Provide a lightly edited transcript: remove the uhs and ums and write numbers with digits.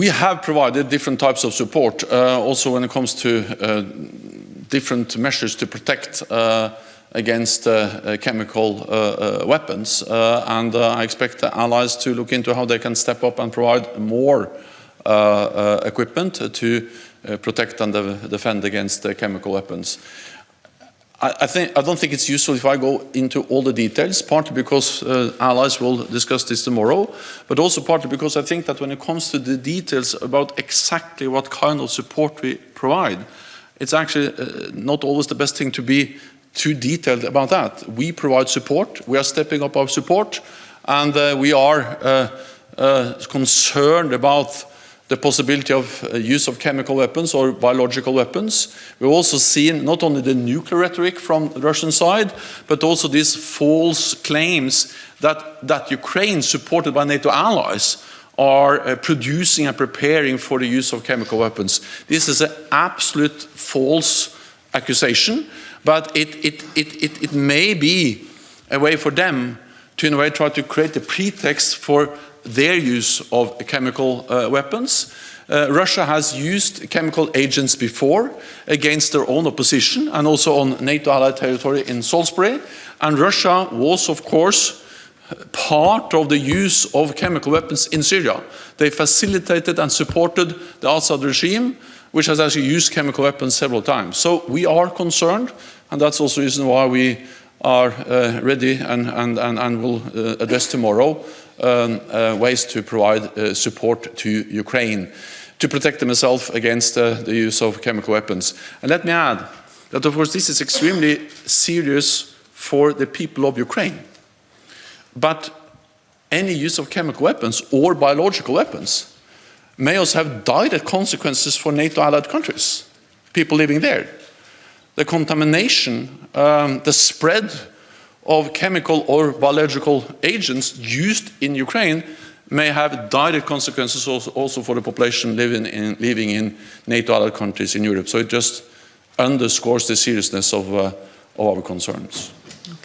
We have provided different types of support, also when it comes to different measures to protect against chemical weapons. And I expect the allies to look into how they can step up and provide more equipment to protect and defend against chemical weapons. I don't think it's useful if I go into all the details, partly because allies will discuss this tomorrow, but also partly because I think that when it comes to the details about exactly what kind of support we provide, it's actually not always the best thing to be too detailed about that. We provide support, we are stepping up our support, and we are concerned about the possibility of use of chemical weapons or biological weapons. We've also seen not only the nuclear rhetoric from the Russian side, but also these false claims that Ukraine, supported by NATO allies, are producing and preparing for the use of chemical weapons. This is an absolute false accusation, but it may be a way for them to, in a way, try to create a pretext for their use of chemical weapons. Russia has used chemical agents before against their own opposition and also on NATO Allied territory in Salisbury. And Russia was, of course, part of the use of chemical weapons in Syria. They facilitated and supported the Assad regime, which has actually used chemical weapons several times. So we are concerned, and that's also the reason why we are ready and will address tomorrow ways to provide support to Ukraine to protect themselves against the use of chemical weapons. And let me add that, of course, this is extremely serious for the people of Ukraine. But any use of chemical weapons or biological weapons may also have direct consequences for NATO allied countries, people living there. The contamination, the spread of chemical or biological agents used in Ukraine may have direct consequences also for the population living in NATO allied countries in Europe. So it just underscores the seriousness of our concerns.